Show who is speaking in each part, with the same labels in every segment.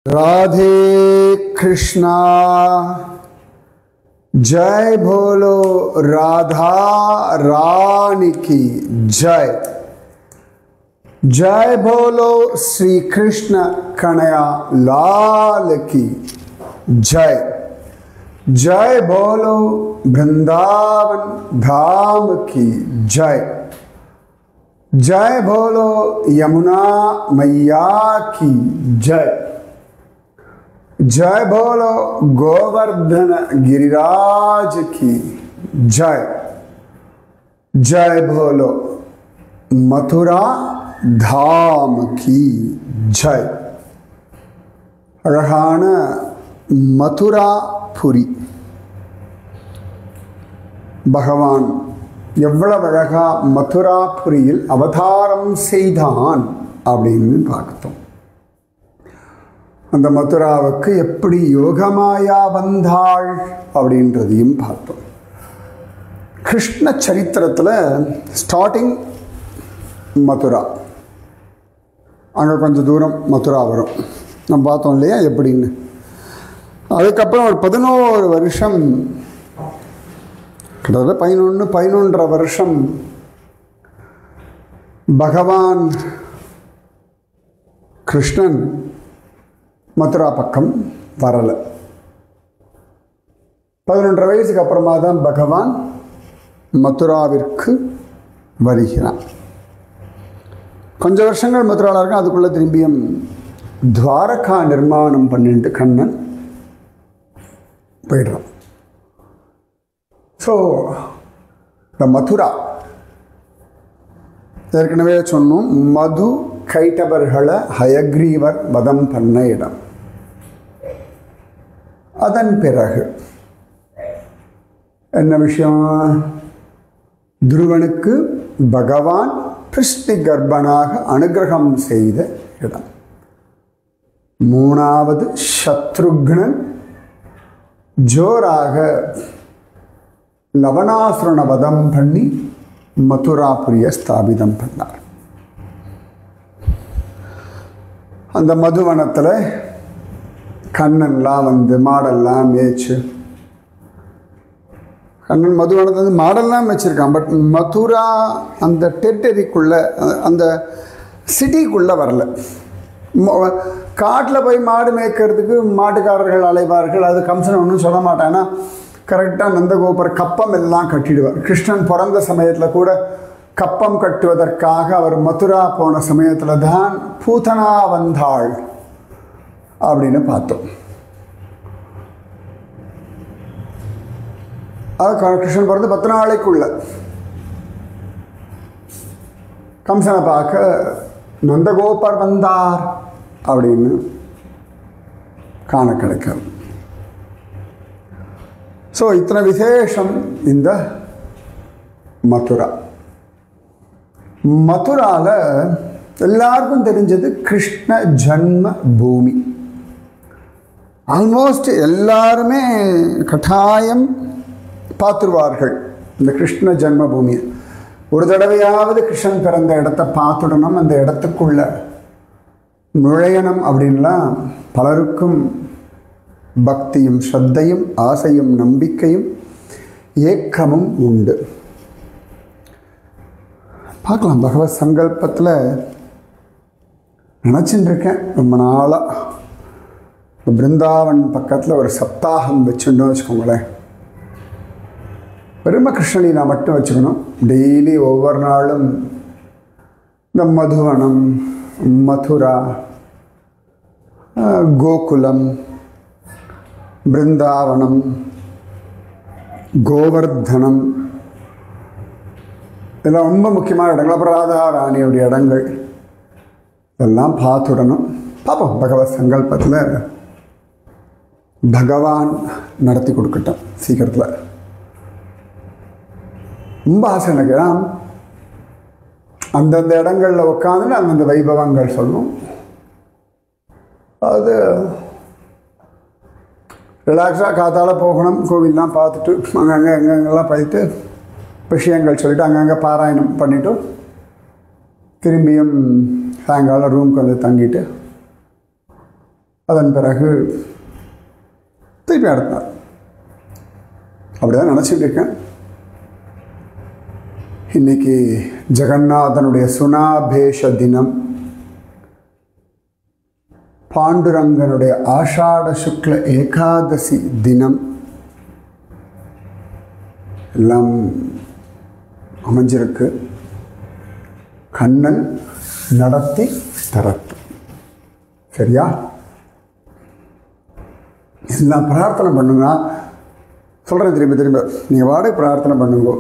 Speaker 1: राधे कृष्णा जय बोलो राधा रानी की जय। जय बोलो श्री कृष्ण कन्हैया लाल की जय। जय बोलो वृंदावन धाम की जय। जय बोलो यमुना मैया की जय। जय बोलो गोवर्धन गिरिराज की जय। जय बोलो मथुरा धाम की जय। अழகான மதுராபுரி பகவான் எவ்வளவு அழகா மதுராபுரியில் அவதாரம் செய்தான் அப்படின்னு பார்த்தோம். அந்த மதுராவுக்கு எப்படி யோகமாயா வந்தாள் அப்படின்றதையும் பார்த்தோம். கிருஷ்ண சரித்திரத்தில் ஸ்டார்டிங் மதுரா, அங்கே கொஞ்சம் தூரம் மதுரா வரும், நம்ம பார்த்தோம் இல்லையா எப்படின்னு. அதுக்கப்புறம் ஒரு 11 வருஷம், கிட்டத்தட்ட 11-11.5 வருஷம் பகவான் கிருஷ்ணன் மதுரா பக்கம் வரலை. 11.5 வயசுக்கு அப்புறமா தான் பகவான் மதுராவிற்கு வருகிறான். கொஞ்சம் வருஷங்கள் மதுராவில் இருக்கும். அதுக்குள்ளே திரும்பியும் துவாரகா நிர்மாணம் பண்ணிட்டு கண்ணன் போயிடுறான். ஸோ இந்த மதுரா ஏற்கனவே சொன்னோம், மது கைட்டவர்களை ஹயக்ரீவர் வதம் பண்ண இடம். அதன் பிறகு என்ன விஷயம்? துருவனுக்கு பகவான் பிருஷ்டி கர்ப்பனாக அனுகிரகம் செய்த இடம். 3வது சத்ருக்னன் ஜோராக லவணாசுரன வதம் பண்ணி மதுராபுரியை ஸ்தாபிதம் பண்ணார். அந்த மதுவனத்தில் கண்ணன்லாம் வந்து மாடெல்லாம் மேய்ச்சு, கண்ணன் மதுவனத்தில் மாடெல்லாம் மேய்ச்சிருக்கான். பட் மதுரா அந்த டெரிட்டரிக்குள்ளே, அந்த சிட்டிக்குள்ளே வரல. காட்டில் போய் மாடு மேய்க்கிறதுக்கு மாட்டுக்காரர்கள் அலைவார்கள். அது கம்சன் ஒன்றும் சொல்ல மாட்டான். ஏன்னா கரெக்டாக நந்தகோபுர கப்பம் எல்லாம் கட்டிடுவார். கிருஷ்ணன் பிறந்த சமயத்தில் கூட கப்பம் கட்டுவதற்காக அவர் மதுரா போன சமயத்தில் தான் பூதனா வந்தாள் அப்படின்னு பார்த்தோம். அது கிருஷ்ணன் பிறந்து 10 நாளைக்குள்ள கம்சனை பார்க்க நந்தகோபர் வந்தார் அப்படின்னு காண கிடைக்கும். ஸோ இத்தனை விசேஷம் இந்த மதுரா. மதுராவில் எல்லாருக்கும் தெரிஞ்சது கிருஷ்ண ஜன்ம பூமி. ஆல்மோஸ்ட் எல்லாருமே கட்டாயம் பார்த்துருவார்கள் இந்த கிருஷ்ண ஜன்ம பூமியை. ஒரு தடவையாவது கிருஷ்ணன் பிறந்த இடத்த பார்த்துடணும், அந்த இடத்துக்குள்ள நுழையணும் அப்படின்லாம் பலருக்கும் பக்தியும் ஸ்ரத்தையும் ஆசையும் நம்பிக்கையும் ஏக்கமும் உண்டு. பார்க்கலாம், பகவத் சங்கல்பத்தில் நினச்சின்னு இருக்கேன் ரொம்ப நாளாக. பிருந்தாவன் பக்கத்தில் ஒரு சப்தாகம் வச்சுன்னு வச்சுக்கோங்களேன். பெருமை கிருஷ்ணலீலா மட்டும் வச்சுக்கணும். டெய்லி ஒவ்வொரு நாளும் இந்த மதுவனம், மதுரா, கோகுலம், பிருந்தாவனம், கோவர்தனம், இதெல்லாம் ரொம்ப முக்கியமான இடங்கள். அப்புறம் ராதா ராணியுடைய இடங்கள் இதெல்லாம் பார்த்துடணும். பார்ப்போம், பகவத் சங்கல்பத்தில் பகவான் நடத்தி கொடுக்கட்டும் சீக்கிரத்தில். ரொம்ப ஆசை எனக்கு. அந்தந்த இடங்களில் உட்காந்து அந்தந்த வைபவங்கள் சொல்லணும். அது ரிலாக்ஸாக காத்தால் போகணும், கோவில்லாம் பார்த்துட்டு அங்கங்கே எங்கெங்கெல்லாம் போயிட்டு விஷயங்கள் சொல்லிவிட்டு அங்கங்கே பாராயணம் பண்ணிவிட்டு திரும்பியும் சாயங்காலம் ரூமுக்கு வந்து தங்கிட்டு அதன் பிறகு திருப்பி அடுத்த நாள் அப்படிதான் நினச்சிட்டு இருக்கேன். இன்னைக்கு ஜெகநாதனுடைய சுனாபேஷ தினம், பாண்டுரங்கனுடைய ஆஷாட சுக்ல ஏகாதசி தினம் எல்லாம் அமைஞ்சிருக்கு. கண்ணன் நடத்தி தரத்து. சரியா? எல்லாம் பிரார்த்தனை பண்ணுங்க. சொல்கிறேன் திரும்ப திரும்ப, நீங்கள் வாடகை பிரார்த்தனை பண்ணுங்க.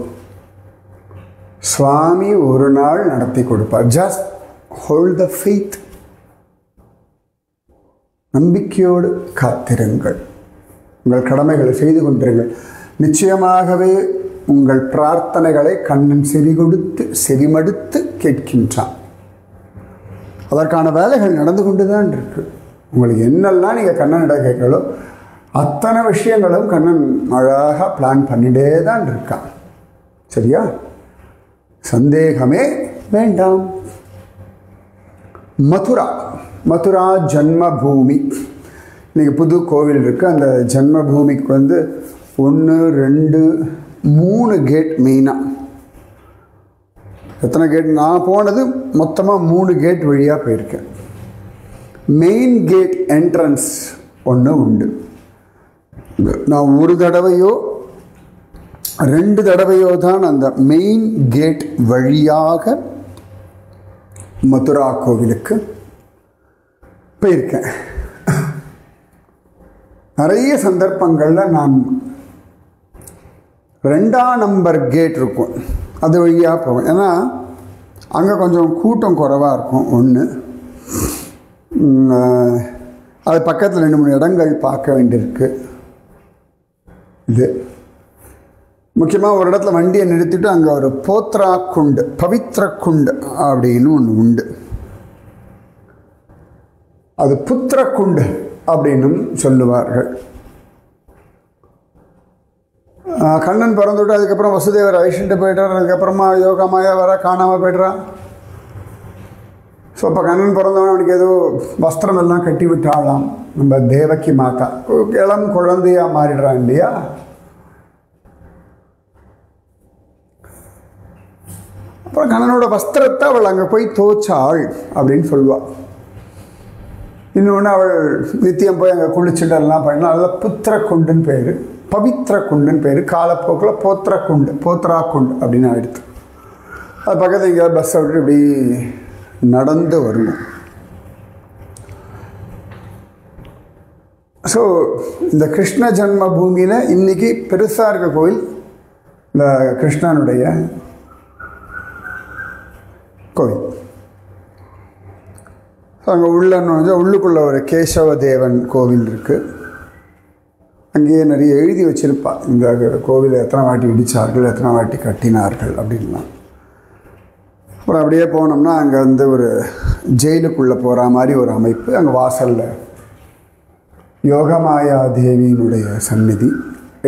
Speaker 1: சுவாமி ஒரு நாள் நடத்தி கொடுப்பார். Just hold the faith. நம்பிக்கையோடு காத்திருங்கள். உங்கள் கடமைகளை செய்து கொண்டிருங்கள். நிச்சயமாகவே உங்கள் பிரார்த்தனைகளை கண்ணன் செவிமடுத்து கேட்கின்றான். அதற்கான வேலைகள் நடந்து கொண்டு தான் இருக்கு. உங்களுக்கு என்னெல்லாம் நீங்கள் கண்ணனிடம் கேட்கலோ அத்தனை விஷயங்களும் கண்ணன் அழகாக பிளான் பண்ணிட்டே தான் இருக்கான். சரியா? சந்தேகமே வேண்டாம். மதுரா ஜன்மபூமி. இன்றைக்கி புது கோவில் இருக்குது. அந்த ஜன்மபூமிக்கு 1, 2, 3 கேட் மெயினாக. எத்தனை கேட்? நான் போனது மொத்தமாக 3 கேட் வழியாக போயிருக்கேன். மெயின் கேட் என்ட்ரன்ஸ் ஒன்று உண்டு. நான் ஒரு தடவையோ 2 தடவையோ தான் அந்த மெயின் கேட் வழியாக மதுரா கோவிலுக்கு போயிருக்கேன். நிறைய சந்தர்ப்பங்களில் நான் 2ஆம் நம்பர் கேட் இருக்கும், அது வழியாக போவேன். ஏன்னா அங்கே கொஞ்சம் கூட்டம் குறைவாக இருக்கும். ஒன்று, அது பக்கத்தில் 2, 3 இடங்கள் பார்க்க வேண்டியிருக்கு. இது முக்கியமாக ஒரு இடத்துல வண்டியை நிறுத்திட்டு அங்கே ஒரு போத்ரா குண்டு, பவித்ர குண்டு அப்படின்னு ஒன்று உண்டு. அது புத்திர குண்டு அப்படின்னும் சொல்லுவார்கள். கண்ணன் பிறந்துவிட்டு அதுக்கப்புறம் வசுதேவர் ஐஷன்ட்டு போய்ட்டார். அதுக்கப்புறமா யோகமாயா வர காணாமல் போய்ட்றான். ஸோ இப்போ கண்ணன் பிறந்தவன் அவனுக்கு ஏதோ வஸ்திரம் எல்லாம் கட்டி விட்டாலாம் நம்ம தேவகி மாதா. இளம் குழந்தையாக மாறிடுறான் இல்லையா? அப்புறம் கண்ணனோட வஸ்திரத்தை அவள் அங்கே போய் தோச்சாள் அப்படின்னு சொல்லுவாள். இன்னொன்று, அவள் நித்தியம் போய் அங்கே குளிச்சுட்டு எல்லாம் பண்ணால் அதில் புத்திர குண்டுன்னு பேர், பவித்ர குண்டுன்னு பேர். காலப்போக்கில் போத்ரா குண்டு அப்படின்னு ஆகிடுது. அது பக்கத்தில் எங்கேயாவது பஸ்ஸை விட்டு இப்படி நடந்து வருவோம். ஸோ இந்த கிருஷ்ண ஜன்ம பூமியில் இன்றைக்கி பெருசாக இருக்க கோயில் இந்த கிருஷ்ணனுடைய கோவில். அங்கே உள்ளுக்குள்ளே ஒரு கேசவதேவன் கோவில் இருக்குது. அங்கேயே நிறைய எழுதி வச்சுருப்பா, இந்த கோவிலை எத்தனை வாட்டி இடித்தார்கள், எத்தனை வாட்டி கட்டினார்கள் அப்படின்லாம். அப்புறம் அப்படியே போனோம்னா அங்கே ஒரு ஜெயிலுக்குள்ளே போகிற மாதிரி ஒரு அமைப்பு. அங்கே வாசலில் யோகமாயா தேவியினுடைய சந்நிதி,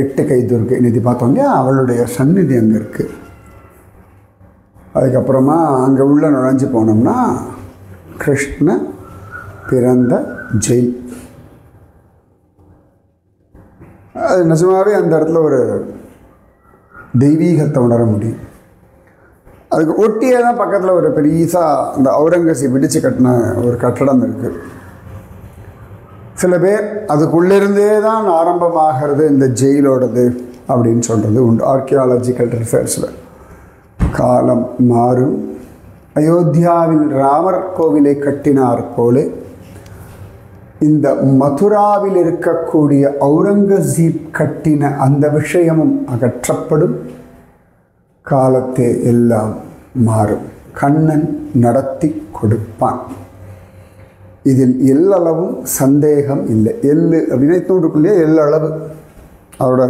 Speaker 1: 8 கை துர்க்கை நிதி பார்த்தோங்க, அவளுடைய சந்நிதி அங்கே இருக்குது. அதுக்கப்புறமா அங்கே உள்ள நுழைஞ்சு போனோம்னா கிருஷ்ண பிறந்த ஜெயில். அது நிஜமாகவே அந்த இடத்துல ஒரு தெய்வீகத்தை உணர முடியும். அதுக்கு ஒட்டியே தான் பக்கத்தில் ஒரு பெரியசாக இந்த அவுரங்கசீப் இடித்து கட்டின ஒரு கட்டடம் இருக்குது. சில பேர் அதுக்குள்ளேருந்தே தான் ஆரம்பமாகிறது இந்த ஜெயிலோடது அப்படின்னு சொல்கிறது உண்டு ஆர்கியாலஜிக்கல் ரிசர்ச்சில். காலம் மாறும். அயோத்தியாவில் ராமர் கோவிலை கட்டினார் போலே இந்த மதுராவில் இருக்கக்கூடிய அவுரங்கசீப் கட்டின அந்த விஷயமும் அகற்றப்படும். காலத்தே எல்லாம் மாறும். கண்ணன் நடத்தி கொடுப்பான். இதில் எல்லளவும் சந்தேகம் இல்லை. எள்ளு அப்படின்னா தூண்டுக்குள்ளேயே எல்லளவு, அதோட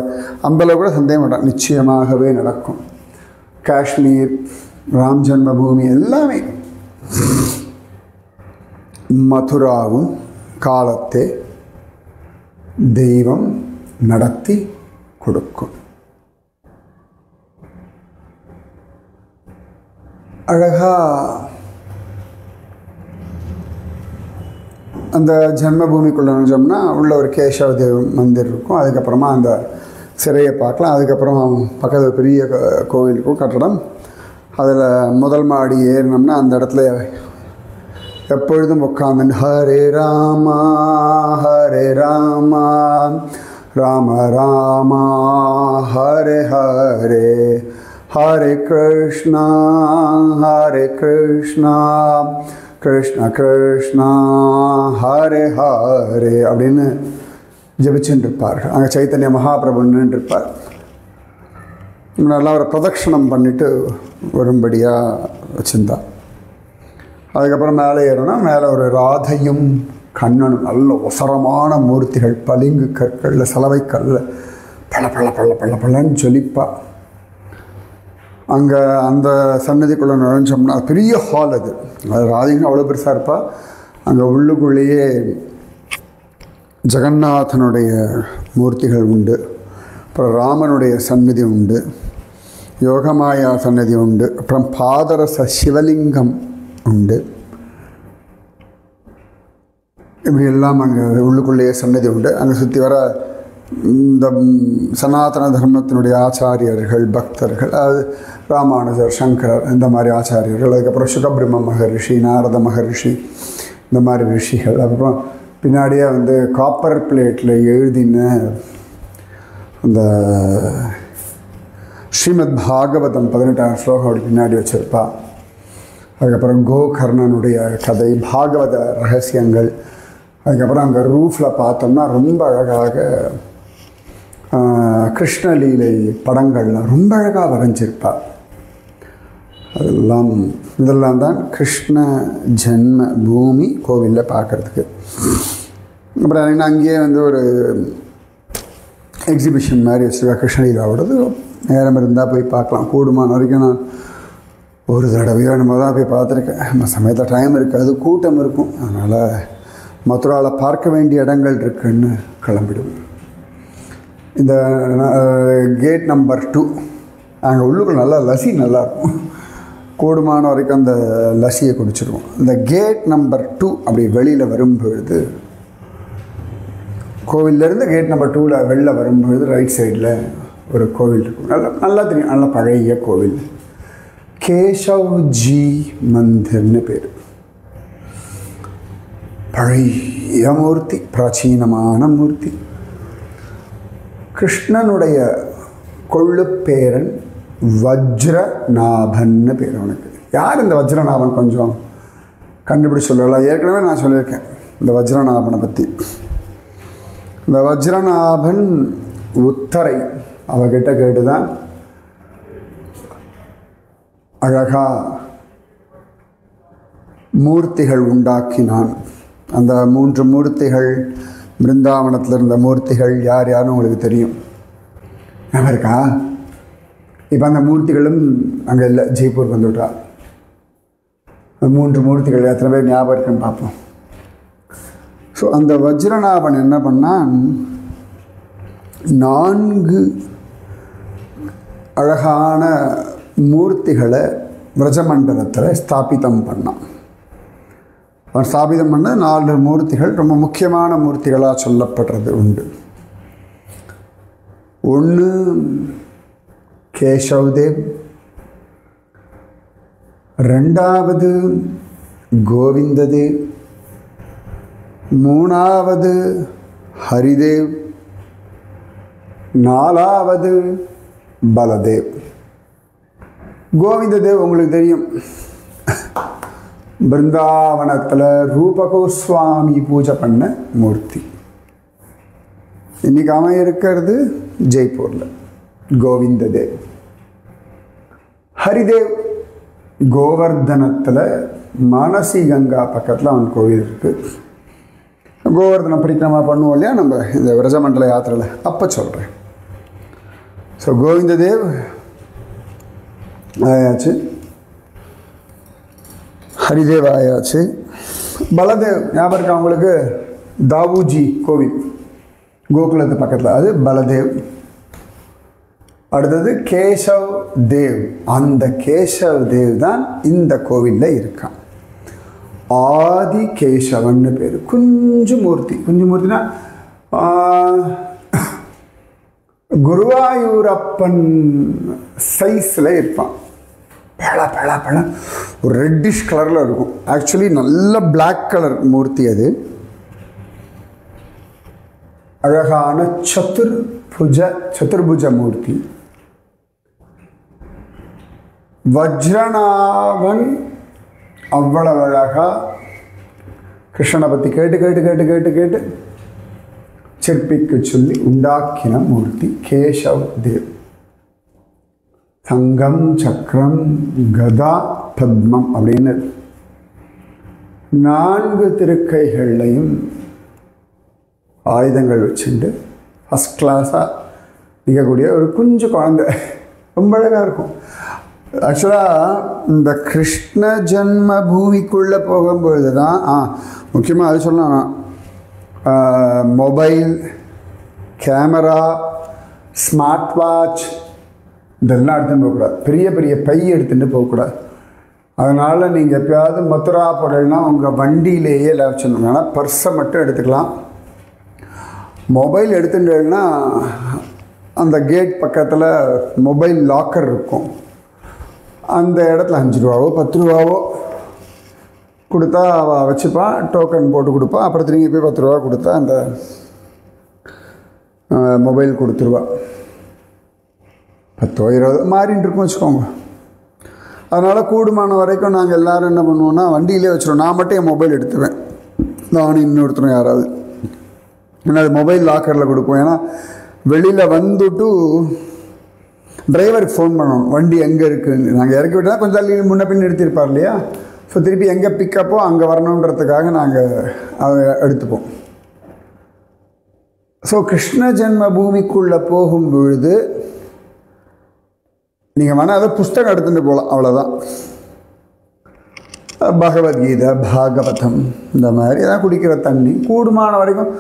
Speaker 1: அம்பளவு கூட சந்தேகம் வேண்டாம், நிச்சயமாகவே நடக்கும். காஷ்மீர், ராம் ஜன்மபூமி எல்லாமே மதுராவும் காலத்தே தெய்வம் நடத்தி கொடுக்கும். அழகா அந்த ஜென்மபூமிக்குள்ளே நினச்சோம்னா உள்ள ஒரு கேசவ தேவ் மந்திர் இருக்கும். அதுக்கப்புறமா அந்த சிறையை பார்க்கலாம். அதுக்கப்புறம் பக்கத்தில் பெரிய கோவில் இருக்கும், கட்டடம். அதில் முதல் மாடி ஏறினோம்னா அந்த இடத்துல எப்பொழுதும் உட்காந்து ஹரே ராமா ஹரே ராமா ராம ராமா ஹரே ஹரே ஹரே கிருஷ்ணா கிருஷ்ண கிருஷ்ணா ஹரே ஹரே அப்படின்னு ஜபிச்சுட்டு இருப்பார். அங்கே சைத்தன்ய மகாபிரபு நின்று இருப்பார். நல்லா ஒரு பிரதட்சணம் பண்ணிவிட்டு வரும்படியாக வச்சுருந்தா. அதுக்கப்புறம் மேலே ஏறோன்னா மேலே ஒரு ராதையும் கண்ணனும் நல்ல ஒசரமான மூர்த்திகள், பளிங்கு கற்களில் சலவை கல்லில் பள்ள பள்ள பள்ள பள்ள பள்ளன்னு ஜொலிப்பா. அங்கே அந்த சன்னதிக்குள்ளே நுழைஞ்சோம்னா பெரிய ஹால். அது ராதையும் அவ்வளோ பெருசாக இருப்பா. அங்கே உள்ளுக்குள்ளேயே ஜெகநாதனுடைய மூர்த்திகள் உண்டு, அப்புறம் ராமனுடைய சன்னதி உண்டு, யோகமாயா சன்னதி உண்டு, அப்புறம் பாதரச சிவலிங்கம் உண்டு. இப்படி எல்லாம் அங்கே உள்ளுக்குள்ளேயே சன்னதி உண்டு. அங்கே சுற்றி வர இந்த சனாதன தர்மத்தினுடைய ஆச்சாரியர்கள், பக்தர்கள், அது ராமானுஜர், சங்கரர், இந்த மாதிரி ஆச்சாரியர்கள், அதுக்கப்புறம் சுகபிரம்ம மகரிஷி, நாரத மகரிஷி, இந்த மாதிரி ரிஷிகள். அதுக்கப்புறம் பின்னாடியே காப்பர் பிளேட்டில் எழுதின அந்த ஸ்ரீமத் பாகவதம் 18 ஸ்லோகம் அப்படி பின்னாடி வச்சுருப்பா. அதுக்கப்புறம் கோகர்ணனுடைய கதை, பாகவத ரகசியங்கள். அதுக்கப்புறம் அங்கே ரூஃபில் பார்த்தோம்னா ரொம்ப அழகாக கிருஷ்ணலீலை படங்கள்லாம் ரொம்ப அழகாக வரைஞ்சிருப்பா. இதெல்லாம் தான் கிருஷ்ண ஜென்ம பூமி கோவிலில் பார்க்குறதுக்கு. அப்புறம் அங்கேயே ஒரு எக்ஸிபிஷன் மாதிரி வச்சுருக்கா கிருஷ்ணலீலாவோடது. நேரம் இருந்தால் போய் பார்க்கலாம். கூடுமான வரைக்கும் நான் ஒரு தடவையோ நம்ம தான் போய் பார்த்துருக்கேன். நம்ம சமயத்தில் டைம் இருக்காது, கூட்டம் இருக்கும். அதனால் மதுராவில் பார்க்க வேண்டிய இடங்கள் இருக்குன்னு கிளம்பிடுவோம். இந்த கேட் நம்பர் 2 அங்கே உள்ளுக்குள்ள நல்லா லசி நல்லாயிருக்கும். கூடுமான வரைக்கும் அந்த லசியை குடிச்சிருவோம். இந்த கேட் நம்பர் 2 அப்படி வெளியில் வரும்பொழுது, கோவிலேருந்து கேட் நம்பர் 2ல் வெளில வரும்பொழுது ரைட் சைடில் ஒரு கோவில் இருக்கும். நல்லா தெரியும், நல்ல பழைய கோவில். கேசவ்ஜி மந்திர்னு பேர். பழைய மூர்த்தி, பிராச்சீனமான மூர்த்தி. கிருஷ்ணனுடைய கொள்ளுப்பேரன் வஜ்ரநாபன்னு பேர் அவனுக்கு. யார் இந்த வஜ்ரநாபன்? கொஞ்சம் கண்டுபிடிச்சு சொல்லலாம். ஏற்கனவே நான் சொல்லியிருக்கேன் இந்த வஜ்ரநாபனை பற்றி. இந்த வஜ்ரநாபன் உத்தரை அவகிட்ட கேட்டுதான் அழகா மூர்த்திகள் உண்டாக்கினான். அந்த 3 மூர்த்திகள், பிருந்தாவனத்தில் இருந்த மூர்த்திகள் யார் யாருன்னு உங்களுக்கு தெரியும், ஞாபகம் இருக்கா? இப்போ அந்த மூர்த்திகளும் அங்கே இல்லை, ஜெய்ப்பூர் வந்துவிட்டா. 3 மூர்த்திகள் எத்தனை பேர் ஞாபகம் இருக்குன்னு பார்ப்போம். ஸோ அந்த வஜ்ரநாபன் என்ன பண்ணான், 4 அழகான மூர்த்திகளை விரஜமண்டலத்தில் ஸ்தாபிதம் பண்ணான். அவன் ஸ்தாபிதம் பண்ண 4 மூர்த்திகள் ரொம்ப முக்கியமான மூர்த்திகளாக சொல்லப்படுறது உண்டு. ஒன்று கேசவ்தேவ், 2வது கோவிந்ததேவ், 3வது ஹரிதேவ், 4வது பலதேவ். கோவிந்ததேவ் உங்களுக்கு தெரியும், பிருந்தாவனத்தில் ரூபகோஸ்வாமி பூஜை பண்ண மூர்த்தி. இன்னைக்கு அவன் இருக்கிறது ஜெய்ப்பூரில், கோவிந்ததேவ். ஹரிதேவ் கோவர்தனத்தில் மானசி கங்கா பக்கத்தில் அவன் கோவில் இருக்குது. கோவர்தனம் பரிக்கிரமா பண்ணுவோம் இல்லையா நம்ம இந்த விரஜமண்டல யாத்திரையில், அப்போ சொல்கிறேன். ஸோ கோவிந்ததேவ் ஆயாச்சு, ஹரிதேவ் ஆயாச்சு. பலதேவ் ஞாபகம் இருக்கா உங்களுக்கு? தாவூஜி கோவில் கோகுலத்து பக்கத்தில், அது பலதேவ். அடுத்தது கேசவ் தேவ். அந்த கேசவ் தேவ் தான் இந்த கோவிலில் இருக்கான். ஆதிகேசவன்னு பேர். குஞ்சுமூர்த்தி. குஞ்சுமூர்த்தினா குருவாயூரப்பன் சைஸில் இருப்பான். பழ பழ பழ ஒரு ரெட்டிஷ் கலரில் இருக்கும். ஆக்சுவலி நல்ல பிளாக் கலர் மூர்த்தி அது. அழகான சதுர்புஜ மூர்த்தி. வஜ்ரநாபன் அவ்வளவு அழகா கிருஷ்ணனை பற்றி கேட்டு கேட்டு கேட்டு கேட்டு கேட்டு சிற்பிக்கு சொல்லி உண்டாக்கின மூர்த்தி கேசவ் தேவ். சங்கம், சக்கரம், கதா, பத்மம் அப்படின்னு 4 திருக்கைகள்லையும் ஆயுதங்கள் வச்சுட்டு ஃபஸ்ட் கிளாஸாக நிற்கக்கூடிய ஒரு குஞ்சு குழந்தை. ரொம்ப அழகாக இருக்கும். ஆக்சுவலாக இந்த கிருஷ்ண ஜென்ம பூமிக்குள்ளே போகும்பொழுது தான் முக்கியமாக அது சொல்லலாம். மொபைல், கேமரா, ஸ்மார்ட் வாட்ச் இதெல்லாம் எடுத்துகிட்டு போகக்கூடாது. பெரிய பெரிய பை எடுத்துகிட்டு போகக்கூடாது. அதனால் நீங்கள் எப்போயாவது மதுரா பொருள்னால் உங்கள் வண்டியிலேயே எல்லாம் வச்சுருந்தோம். ஆனால் பர்ஸை மட்டும் எடுத்துக்கலாம். மொபைல் எடுத்துட்டேன்னா அந்த கேட் பக்கத்தில் மொபைல் லாக்கர் இருக்கும். அந்த இடத்துல 5 ரூபாவோ 10 ரூபாவோ கொடுத்தா அவள் வச்சுப்பா, டோக்கன் போட்டு கொடுப்பா. அப்புறம் திரும்பி போய் 10 ரூபா கொடுத்தா அந்த மொபைல் கொடுத்துருவா. 10 20 மாறின்னு இருக்கும் வச்சுக்கோங்க. அதனால் கூடுமான வரைக்கும் நாங்கள் எல்லோரும் என்ன பண்ணுவோன்னா வண்டியிலே வச்சுருவோம். நான் மட்டும் என் மொபைல் எடுத்துவேன். நானும் இன்னொருத்தரும் யாராவது. ஏன்னா அது மொபைல் லாக்கரில் கொடுப்போம். ஏன்னா வெளியில் வந்துட்டு டிரைவருக்கு ஃபோன் பண்ணணும் வண்டி எங்கே இருக்குதுன்னு. நாங்கள் இறக்கி விட்டால் கொஞ்சம் தள்ளி முன்ன பின் எடுத்திருப்பார் இல்லையா. ஸோ திருப்பி எங்கே பிக்கப்போ அங்கே வரணுன்றதுக்காக நாங்கள் அதை எடுத்துப்போம். ஸோ கிருஷ்ண ஜென்ம பூமிக்குள்ளே போகும் பொழுது நீங்கள் வேணால் அதை புஸ்தகம் எடுத்துகிட்டு போகலாம், அவ்வளோதான். பகவத்கீதை, பாகவதம் இந்த மாதிரி எதாவது குடிக்கிற தண்ணி கூடுமான வரைக்கும்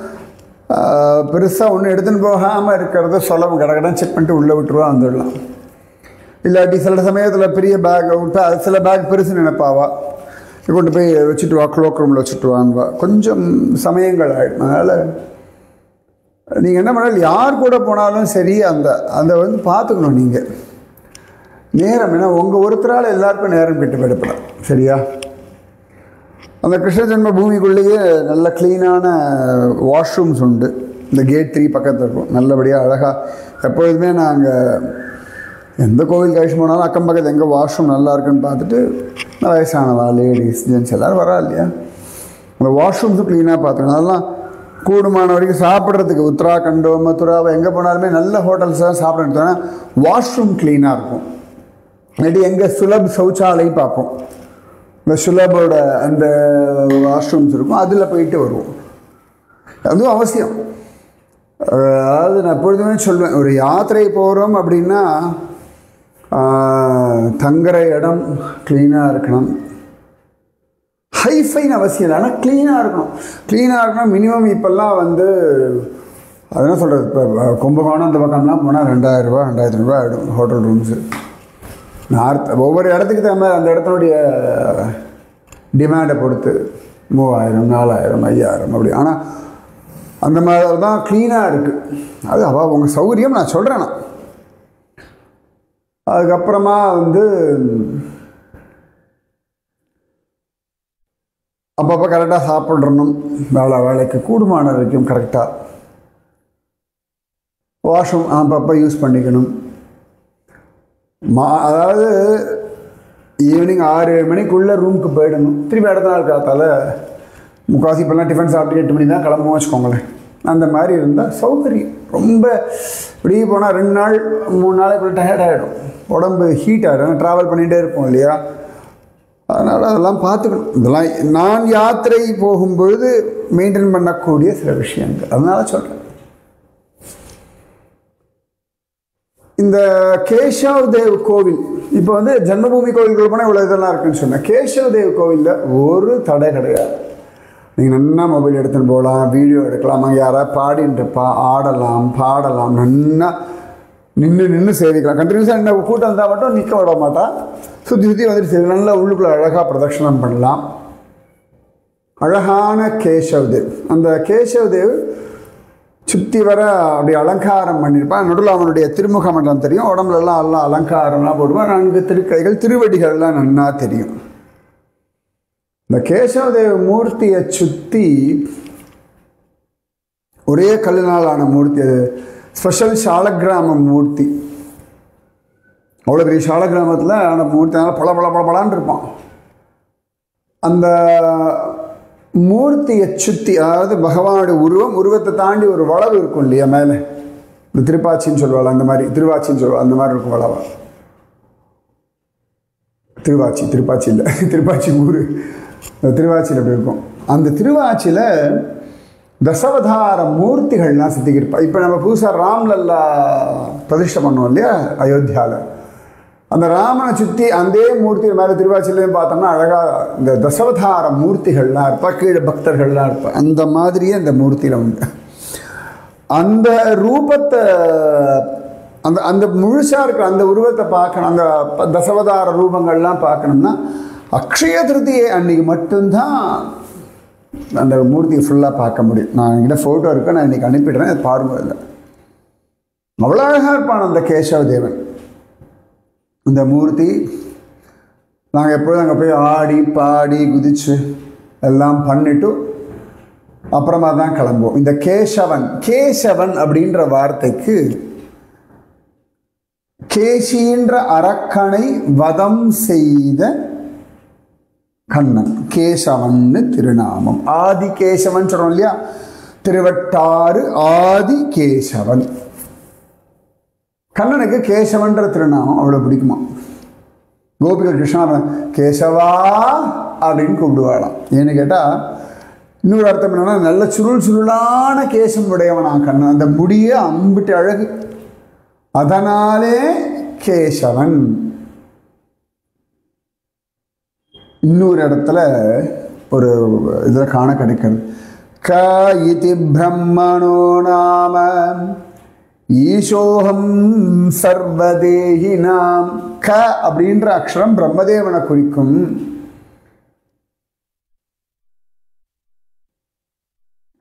Speaker 1: பெருசாக ஒன்று எடுத்துன்னு போகாமல் இருக்கிறத சொல்லவும் கடகடன் செக் பண்ணிட்டு உள்ளே விட்டுருவா, வந்துடலாம். இல்லாட்டி சில சமயத்தில் பெரிய பேக் விட்டு அது சில பேக் பெருசு நினைப்பாவா, கொண்டு போய் வச்சுட்டு வா, க்ளோக் ரூமில் வச்சுட்டு வாங்குவா. கொஞ்சம் சமயங்கள் ஆகிடும். அதனால் நீங்கள் என்ன பண்ணாலும் யார் கூட போனாலும் சரி அந்த வந்து பார்த்துக்கணும் நீங்கள் நேரம். ஏன்னா உங்கள் ஒருத்தரால் எல்லாருக்கும் நேரம் கெட்டு போயிடப்படாது. சரியா? அந்த கிருஷ்ண ஜென்ம பூமிக்குள்ளேயே நல்ல க்ளீனான வாஷ்ரூம்ஸ் உண்டு. இந்த கேட் 3 பக்கத்தில் இருக்கும். நல்லபடியாக அழகாக எப்பொழுதுமே நாங்கள் எந்த கோவில் கழிச்சு போனாலும் அக்கம் பக்கத்தில் எங்கே வாஷ்ரூம் நல்லா இருக்குன்னு பார்த்துட்டு வயசானவா, லேடிஸ், ஜென்ட்ஸ் எல்லோரும் வரா இல்லையா, அந்த வாஷ்ரூம்ஸும் க்ளீனாக பார்த்துக்கணும். அதெல்லாம் கூடுமான வரைக்கும் சாப்பிட்றதுக்கு உத்தராகண்டோ மதுராவோ எங்கே போனாலுமே நல்ல ஹோட்டல்ஸ் தான் சாப்பிட்றது. ஆனால் வாஷ்ரூம் க்ளீனாக இருக்கும். இல்லாட்டி எங்கே சுலப் சௌச்சாலை பார்ப்போம். இந்த சுலபோட அந்த வாஷ்ரூம்ஸ் இருக்கும், அதில் போயிட்டு வருவோம். அதுவும் அவசியம். அதாவது நான் எப்பொழுதுமே சொல்வேன், ஒரு யாத்திரை போகிறோம் அப்படின்னா தங்குற இடம் க்ளீனாக இருக்கணும். ஹைஃபைன்னு அவசியம் இல்லை, ஆனால் க்ளீனாக இருக்கணும். க்ளீனாக இருக்கணும். மினிமம் இப்போல்லாம் வந்து அதெல்லாம் சொல்கிறது, இப்போ கும்பகோணம் அந்த பக்கம்லாம் போனால் 2000 ரூபா 2000 ரூபா ஆகிடும் ஹோட்டல் ரூம்ஸு. நார்த் ஒவ்வொரு இடத்துக்கு தகுந்த அந்த இடத்தினுடைய டிமாண்டை பொறுத்து 3000 4000 5000 அப்படி. ஆனால் அந்த மாதிரி தான் க்ளீனாக இருக்குது. அது அவள் உங்கள் சௌகரியம் நான் சொல்கிறேன். நான் அதுக்கப்புறமா வந்து அப்பப்போ கரெக்டாக சாப்பிட்றணும். வேலைக்கு கூடுமான வரைக்கும் கரெக்டாக வாஷ்ரூம் அப்பப்போ யூஸ் பண்ணிக்கணும். அதாவது ஈவினிங் 6-7 மணிக்குள்ளே ரூமுக்கு போயிடணும். திருப்பி அடுத்த நாள் காத்தால் முக்கால்வாசி இப்போல்லாம் டிஃபன் சாப்பிட்டு 8 மணி தான் கிளம்புவோம் வச்சுக்கோங்களேன். அந்த மாதிரி இருந்தால் சௌகரியம். ரொம்ப இப்படி போனால் 2 நாள் 3 நாளைக்குள்ள டயர்ட் ஆகிடும், உடம்பு ஹீட் ஆகிடும். ட்ராவல் பண்ணிகிட்டே இருப்போம் இல்லையா. அதனால் அதெல்லாம் பார்த்துக்கணும். இதெல்லாம் நான் யாத்திரை போகும்பொழுது மெயின்டைன் பண்ணக்கூடிய சில விஷயங்கள். அதனால சொல்கிறேன். இந்த கேசவ் தேவ் கோவில் இப்போ வந்து ஜென்மபூமி கோவில்கள் போனால் இவ்வளோ இதெல்லாம் இருக்குன்னு சொன்னேன். கேசவ் தேவ் கோவிலில் ஒரு தடை கிடையாது. நீங்கள் நல்லா மொபைல் எடுத்துகிட்டு போகலாம், வீடியோ எடுக்கலாம். அங்கே யாராவது பாடின்னு இருப்பா, ஆடலாம், பாடலாம், நல்லா நின்று சேவிக்கலாம். கண்டினியூஸாக என்ன கூட்டம் இருந்தால் மட்டும் நிற்க விட மாட்டான். சுற்றி வந்துட்டு சரி நல்லா உள்ளுக்குள்ளே அழகாக பிரதட்சணம் பண்ணலாம். அழகான கேசவதேவ். அந்த கேசவதேவ் சுற்றி வர அப்படி அலங்காரம் பண்ணியிருப்பான். நடுவில் அவனுடைய திருமுக மண்டலம் தெரியும், உடம்புலலாம் எல்லாம் அலங்காரம்லாம் போடுவான். 4 திருக்கைகள், திருவடிகள்லாம் நன்னா தெரியும். இந்த கேசவதேவ மூர்த்தியை சுற்றி ஒரே கல்லினால் ஆன மூர்த்தி, அது ஸ்பெஷல் சாலக்கிராம மூர்த்தி. அவ்வளோ பெரிய சாலக்கிராமத்தில் ஆன மூர்த்தினால பல பல பல பலான்னு இருப்பான். அந்த மூர்த்தியை சுற்றி, அதாவது பகவானுடைய உருவத்தை தாண்டி ஒரு வளவு இருக்கும் இல்லையா மேலே, இந்த திருப்பாச்சின்னு சொல்லுவாள், அந்த மாதிரி திருவாச்சின்னு சொல்லுவாள், அந்த மாதிரி இருக்கும் வளவா. திருப்பாச்சி இல்லை, திருப்பாச்சி ஊர், திருவாச்சியில் எப்படி இருக்கும். அந்த திருவாச்சியில் தசவதார மூர்த்திகள்லாம் சித்திக்கிருப்பா. இப்போ நம்ம புதுசாக ராம்லல்லா பிரதிஷ்டை பண்ணோம் இல்லையா அயோத்தியாவில், அந்த ராமனை சுற்றி அந்த மூர்த்தி மேலே திருவாச்சிலையும் பார்த்தோம்னா அழகாக இந்த தசவதார மூர்த்திகள்லாம் இருப்பா, கீழே பக்தர்கள்லாம் இருப்பா. அந்த மாதிரியே அந்த மூர்த்தியில் உண்டு. அந்த ரூபத்தை, அந்த அந்த முழுசாக இருக்கிற அந்த உருவத்தை பார்க்கணும், அந்த தசவதார ரூபங்கள்லாம் பார்க்கணும்னா அக்ஷய திருதியை அன்றைக்கி மட்டும்தான் அந்த மூர்த்தியை ஃபுல்லாக பார்க்க முடியும். நான் என்கிட்ட ஃபோட்டோ இருக்கேன், நான் இன்றைக்கி அனுப்பிடுறேன், அது பாருங்கள். இல்லை அவ்வளோ அழகாக இருப்பான் அந்த கேசவதேவன். இந்த மூர்த்தி நாங்கள் எப்போதும் அங்கே போய் ஆடி பாடி குதிச்சு எல்லாம் பண்ணிவிட்டு அப்புறமா தான் கிளம்புவோம். இந்த கேசவன் அப்படின்ற வார்த்தைக்கு கேசின்ற அரக்கனை வதம் செய்த கண்ணன், கேசவன்னு திருநாமம். ஆதி கேசவன் சொல்கிறோம் இல்லையா, திருவட்டாறு ஆதி கேசவன். கண்ணனுக்கு கேசவன்ற திருநாமம் அவ்வளோ பிடிக்குமா. கோபிகள் கிருஷ்ணா கேசவா அப்படின்னு கூப்பிடுவாளாம். ஏன்னு கேட்டால் இன்னொரு அர்த்தம் என்னன்னா, நல்ல சுருளான கேசம் உடையவனா கண்ணன், அந்த முடிய அம்பிட்டு அழகு, அதனாலே கேசவன். இன்னொரு இடத்துல ஒரு இதில் காண கிடைக்கிறது, க இதி பிரம்மணோ நாம ஈசோகம் சர்வதேஹினாம். க அப்படின்ற அக்ஷரம் பிரம்மதேவனை குறிக்கும்.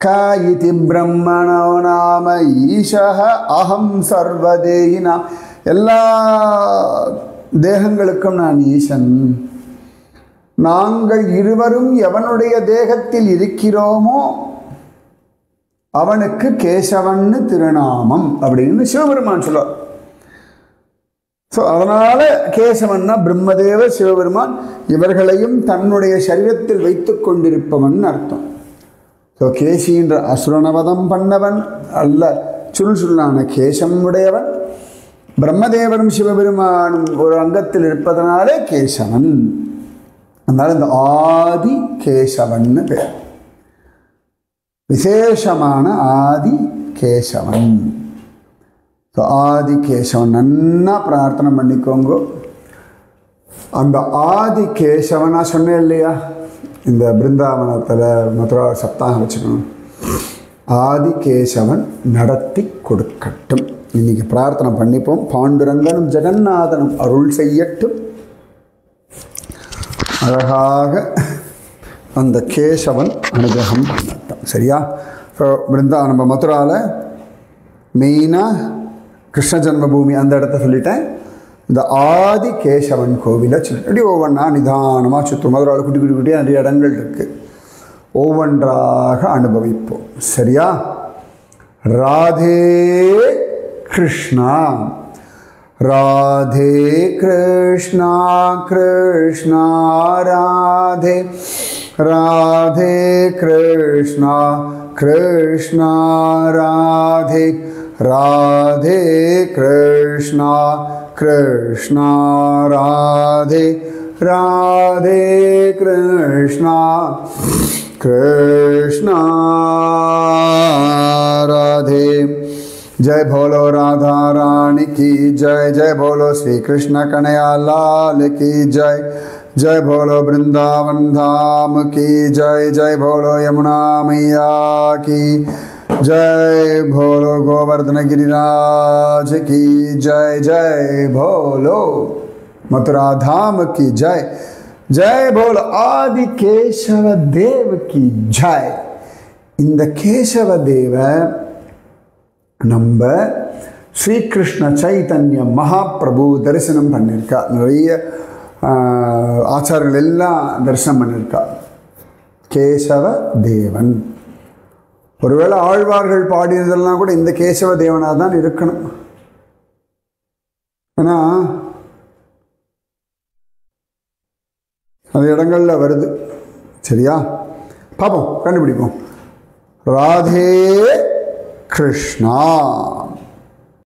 Speaker 1: க இதி பிரம்மணோ நாம ஈஷஹ அகம் சர்வதேஹினாம். எல்லா தேகங்களுக்கும் நான் ஈசன். நாங்கள் இருவரும் எவனுடைய தேகத்தில் இருக்கிறோமோ அவனுக்கு கேசவன்னு திருநாமம் அப்படின்னு சிவபெருமான் சொல்லுவார். ஸோ அதனால கேசவன்னா பிரம்மதேவ சிவபெருமான் இவர்களையும் தன்னுடைய சரீரத்தில் வைத்து கொண்டிருப்பவன் அர்த்தம். ஸோ கேசின்ற அசுரனவதம் பண்ணவன் அல்ல, சுருளான கேசம் உடையவன். பிரம்மதேவனும் சிவபெருமானும் ஒரு அங்கத்தில் இருப்பதனாலே கேசவன். அதனால இந்த ஆதி கேசவன்னு பேர், விசேஷமான ஆதி கேசவன். ஸோ ஆதி கேசவன் நன்னா பிரார்த்தனை பண்ணிக்கோங்க. அந்த ஆதி கேசவனா சொன்னேன் இல்லையா, இந்த பிருந்தாவனத்தில் மதுரா சப்தாகம் வச்சுக்கணும். ஆதி கேசவன் நடத்தி கொடுக்கட்டும். இன்னைக்கு பிரார்த்தனை பண்ணிப்போம். பாண்டுரங்கனும் ஜெகநாதனும் அருள் செய்யட்டும். அழகாக அந்த கேசவன் அனுகிரகம் பண்ணட்டும். சரியா? ஸோ நம்ம மதுராவில் மெயினாக கிருஷ்ண ஜன்மபூமி அந்த இடத்த சொல்லிட்டேன். இந்த ஆதி கேசவன் கோவிலை சொல்லி ஒவ்வொன்றா நிதானமாக சுற்றும். மதுராவில் குட்டி குட்டி குட்டியாக நிறைய இடங்கள் இருக்குது, ஒவ்வொன்றாக அனுபவிப்போம். சரியா? ராதே கிருஷ்ணா, ராதே கிருஷ்ணா, கிருஷ்ணா ராதே, ராதே கிருஷ்ணா, கிருஷ்ணா ராதே, ராதே கிருஷ்ணா, கிருஷ்ணா ராதே, ராதே கிருஷ்ணா, கிருஷ்ணா ராதே. जय भोलो राधा रानी की जय, जय भोलो श्री कृष्ण कन्हैया लाल की जय, जय भोलो वृंदावन धाम की जय, जय भोलो यमुना मैया की जय, भोलो गोवर्धन गिरिराज की जय, जय भोलो मथुरा धाम की जय, ஜெய் போல ஆதி கேசவ தேவ கி ஜெய். இந்த கேசவ தேவ நம்ம ஸ்ரீகிருஷ்ண சைதன்ய மகாபிரபு தரிசனம் பண்ணியிருக்கா. நிறைய ஆச்சாரங்கள் எல்லாம் தரிசனம் பண்ணியிருக்கா. கேசவ தேவன். ஒருவேளை ஆழ்வார்கள் பாடியதெல்லாம் கூட இந்த கேசவ தேவனாக தான் இருக்கணும். ஏன்னா அந்த இடங்கள்ல வருது. சரியா? பார்ப்போம், கண்டுபிடிப்போம். ராதே கிருஷ்ணா.